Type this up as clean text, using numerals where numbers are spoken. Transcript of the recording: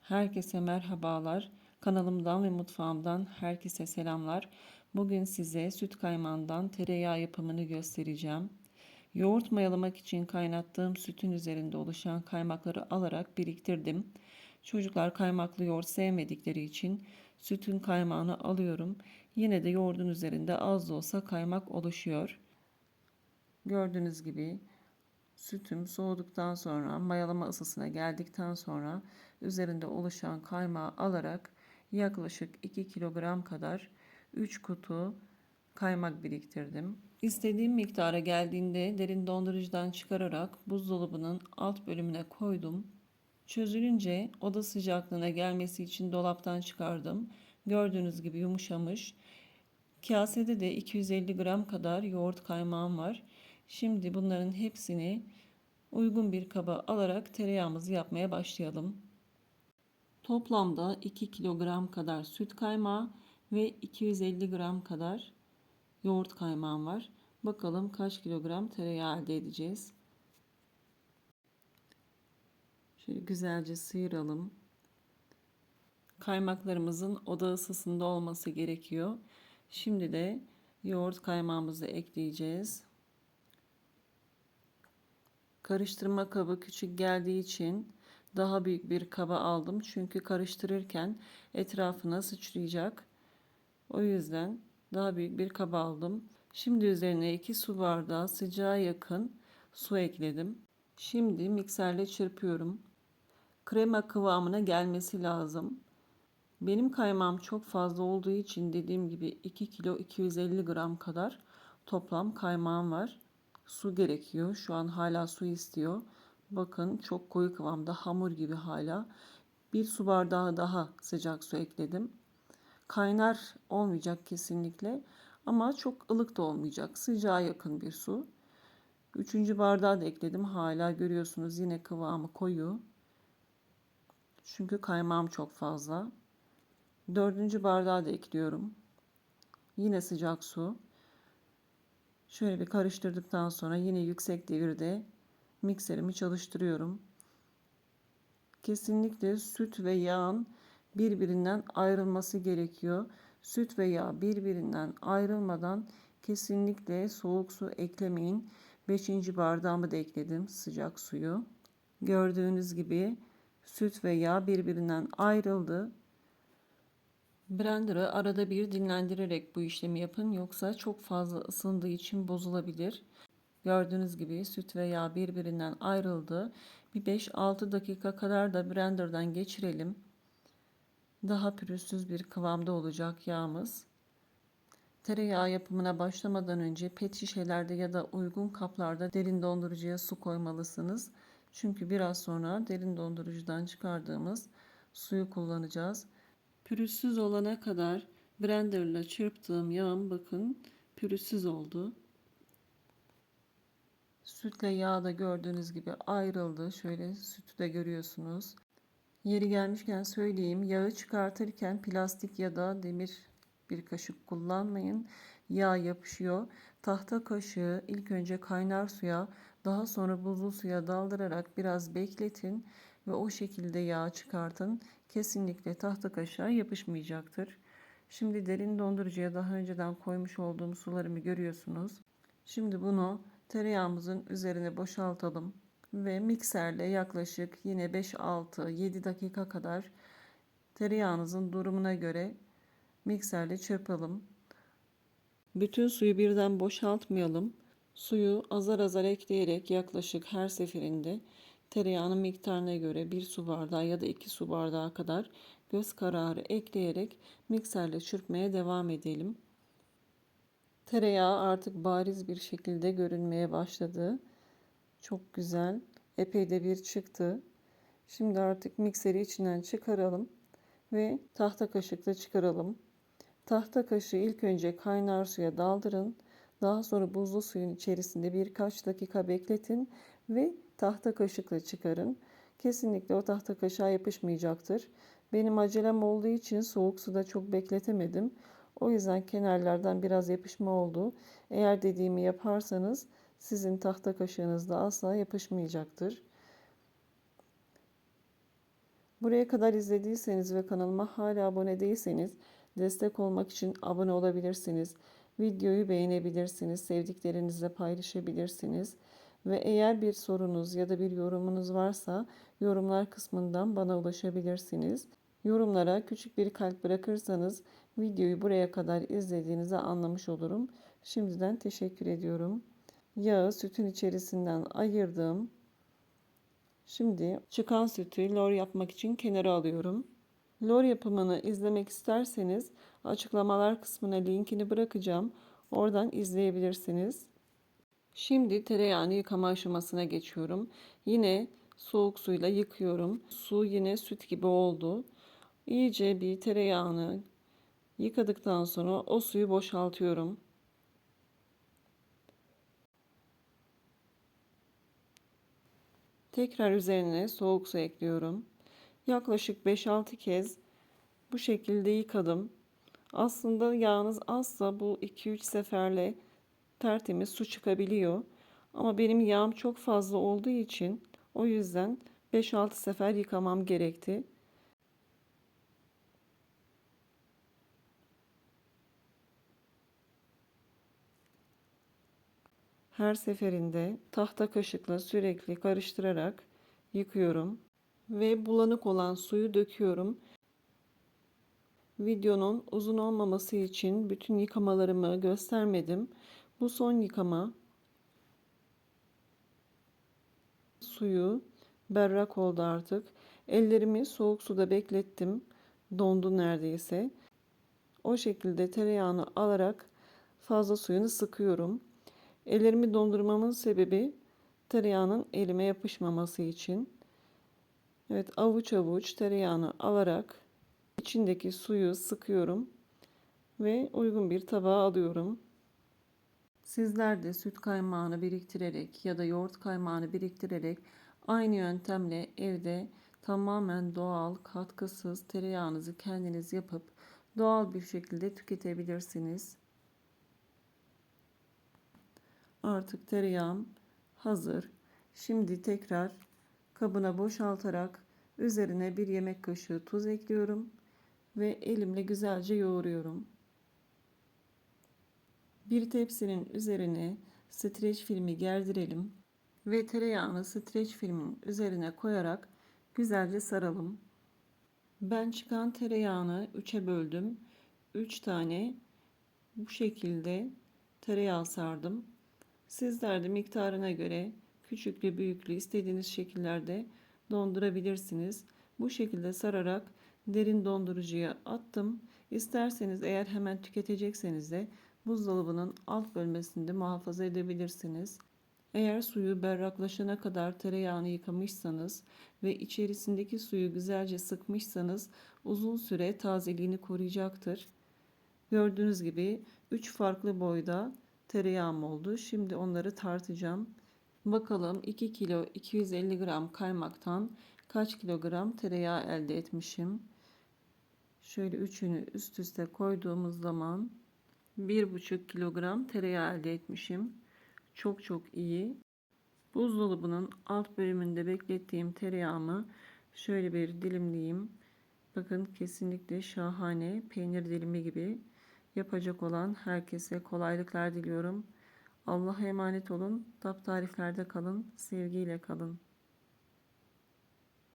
Herkese merhabalar. Kanalımdan ve mutfağımdan herkese selamlar. Bugün size süt kaymağından tereyağı yapımını göstereceğim. Yoğurt mayalamak için kaynattığım sütün üzerinde oluşan kaymakları alarak biriktirdim. Çocuklar kaymaklı yoğurt sevmedikleri için sütün kaymağını alıyorum. Yine de yoğurdun üzerinde az da olsa kaymak oluşuyor. Gördüğünüz gibi sütüm soğuduktan sonra mayalama ısısına geldikten sonra üzerinde oluşan kaymağı alarak yaklaşık 2 kilogram kadar 3 kutu kaymak biriktirdim. İstediğim miktara geldiğinde derin dondurucudan çıkararak buzdolabının alt bölümüne koydum. Çözülünce oda sıcaklığına gelmesi için dolaptan çıkardım. Gördüğünüz gibi yumuşamış. Kasede de 250 gram kadar yoğurt kaymağım var. Şimdi bunların hepsini uygun bir kaba alarak tereyağımızı yapmaya başlayalım. Toplamda 2 kilogram kadar süt kaymağı ve 250 gram kadar yoğurt kaymağım var. Bakalım kaç kilogram tereyağı elde edeceğiz. Şöyle güzelce sıyıralım. Kaymaklarımızın oda ısısında olması gerekiyor. Şimdi de yoğurt kaymağımızı ekleyeceğiz. Karıştırma kabı küçük geldiği için daha büyük bir kaba aldım. Çünkü karıştırırken etrafına sıçrayacak. O yüzden daha büyük bir kaba aldım. Şimdi üzerine 2 su bardağı sıcağa yakın su ekledim. Şimdi mikserle çırpıyorum. Krema kıvamına gelmesi lazım. Benim kaymağım çok fazla olduğu için dediğim gibi 2 kilo 250 gram kadar toplam kaymağım var. Su gerekiyor. Şu an hala su istiyor. Bakın çok koyu kıvamda hamur gibi hala. Bir su bardağı daha sıcak su ekledim. Kaynar olmayacak kesinlikle ama çok ılık da olmayacak. Sıcağa yakın bir su. Üçüncü bardağı da ekledim. Hala görüyorsunuz yine kıvamı koyu. Çünkü kaymağım çok fazla. Dördüncü bardağı da ekliyorum. Yine sıcak su. Şöyle bir karıştırdıktan sonra yine yüksek devirde mikserimi çalıştırıyorum. Kesinlikle süt ve yağın birbirinden ayrılması gerekiyor. Süt ve yağ birbirinden ayrılmadan kesinlikle soğuk su eklemeyin. Beşinci bardağımı da ekledim sıcak suyu. Gördüğünüz gibi süt ve yağ birbirinden ayrıldı. Blender'ı arada bir dinlendirerek bu işlemi yapın, yoksa çok fazla ısındığı için bozulabilir. Gördüğünüz gibi süt ve yağ birbirinden ayrıldı. Bir 5-6 dakika kadar da blenderdan geçirelim. Daha pürüzsüz bir kıvamda olacak yağımız. Tereyağı yapımına başlamadan önce pet şişelerde ya da uygun kaplarda derin dondurucuya su koymalısınız. Çünkü biraz sonra derin dondurucudan çıkardığımız suyu kullanacağız. Pürüzsüz olana kadar blenderla çırptığım yağım bakın pürüzsüz oldu. Sütle yağ da gördüğünüz gibi ayrıldı. Şöyle sütü de görüyorsunuz. Yeri gelmişken söyleyeyim. Yağı çıkartırken plastik ya da demir bir kaşık kullanmayın. Yağ yapışıyor. Tahta kaşığı ilk önce kaynar suya, daha sonra buzlu suya daldırarak biraz bekletin ve o şekilde yağı çıkartın. Kesinlikle tahta kaşığa yapışmayacaktır. Şimdi derin dondurucuya daha önceden koymuş olduğum sularımı görüyorsunuz. Şimdi bunu tereyağımızın üzerine boşaltalım ve mikserle yaklaşık yine 5-6-7 dakika kadar tereyağınızın durumuna göre mikserle çırpalım. Bütün suyu birden boşaltmayalım. Suyu azar azar ekleyerek yaklaşık her seferinde tereyağının miktarına göre 1 su bardağı ya da 2 su bardağı kadar göz kararı ekleyerek mikserle çırpmaya devam edelim. Tereyağı artık bariz bir şekilde görünmeye başladı. Çok güzel. Epey de bir çıktı. Şimdi artık mikseri içinden çıkaralım ve tahta kaşıkla çıkaralım. Tahta kaşığı ilk önce kaynar suya daldırın. Daha sonra buzlu suyun içerisinde birkaç dakika bekletin ve tahta kaşıkla çıkarın. Kesinlikle o tahta kaşığa yapışmayacaktır. Benim acelem olduğu için soğuk suda çok bekletemedim. O yüzden kenarlardan biraz yapışma oldu. Eğer dediğimi yaparsanız sizin tahta kaşığınızda asla yapışmayacaktır. Buraya kadar izlediyseniz ve kanalıma hala abone değilseniz destek olmak için abone olabilirsiniz. Videoyu beğenebilirsiniz, sevdiklerinizle paylaşabilirsiniz. Ve eğer bir sorunuz ya da bir yorumunuz varsa yorumlar kısmından bana ulaşabilirsiniz. Yorumlara küçük bir kalp bırakırsanız videoyu buraya kadar izlediğinizi anlamış olurum. Şimdiden teşekkür ediyorum. Yağı sütün içerisinden ayırdım. Şimdi çıkan sütü lor yapmak için kenara alıyorum. Lor yapımını izlemek isterseniz açıklamalar kısmına linkini bırakacağım. Oradan izleyebilirsiniz. Şimdi tereyağını yıkama aşamasına geçiyorum. Yine soğuk suyla yıkıyorum. Su yine süt gibi oldu. İyice bir tereyağını yıkadıktan sonra o suyu boşaltıyorum. Tekrar üzerine soğuk su ekliyorum. Yaklaşık 5-6 kez bu şekilde yıkadım. Aslında yağınız azsa bu 2-3 seferle tertemiz su çıkabiliyor. Ama benim yağım çok fazla olduğu için o yüzden 5-6 sefer yıkamam gerekti. Her seferinde tahta kaşıkla sürekli karıştırarak yıkıyorum ve bulanık olan suyu döküyorum. Videonun uzun olmaması için bütün yıkamalarımı göstermedim. Bu son yıkama. Suyu berrak oldu artık. Ellerimi soğuk suda beklettim. Dondu neredeyse. O şekilde tereyağını alarak fazla suyunu sıkıyorum. Ellerimi dondurmamın sebebi tereyağının elime yapışmaması için. Evet, avuç avuç tereyağını alarak içindeki suyu sıkıyorum ve uygun bir tabağa alıyorum. Sizler de süt kaymağını biriktirerek ya da yoğurt kaymağını biriktirerek aynı yöntemle evde tamamen doğal, katkısız tereyağınızı kendiniz yapıp doğal bir şekilde tüketebilirsiniz. Artık tereyağım hazır. Şimdi tekrar kabına boşaltarak üzerine bir yemek kaşığı tuz ekliyorum ve elimle güzelce yoğuruyorum. Bir tepsinin üzerine streç filmi gerdirelim ve tereyağını streç filmin üzerine koyarak güzelce saralım. Ben çıkan tereyağını 3'e böldüm. 3 tane bu şekilde tereyağı sardım. Sizler de miktarına göre küçüklü büyüklü istediğiniz şekillerde dondurabilirsiniz. Bu şekilde sararak derin dondurucuya attım. İsterseniz eğer hemen tüketecekseniz de buzdolabının alt bölmesinde muhafaza edebilirsiniz. Eğer suyu berraklaşana kadar tereyağını yıkamışsanız ve içerisindeki suyu güzelce sıkmışsanız uzun süre tazeliğini koruyacaktır. Gördüğünüz gibi 3 farklı boyda tereyağım oldu. Şimdi onları tartacağım. Bakalım 2 kilo 250 gram kaymaktan kaç kilogram tereyağı elde etmişim. Şöyle üçünü üst üste koyduğumuz zaman 1,5 kilogram tereyağı elde etmişim. Çok çok iyi. Buzdolabının alt bölümünde beklettiğim tereyağımı şöyle bir dilimleyeyim. Bakın kesinlikle şahane peynir dilimi gibi. Yapacak olan herkese kolaylıklar diliyorum. Allah'a emanet olun. Tariflerde kalın. Sevgiyle kalın.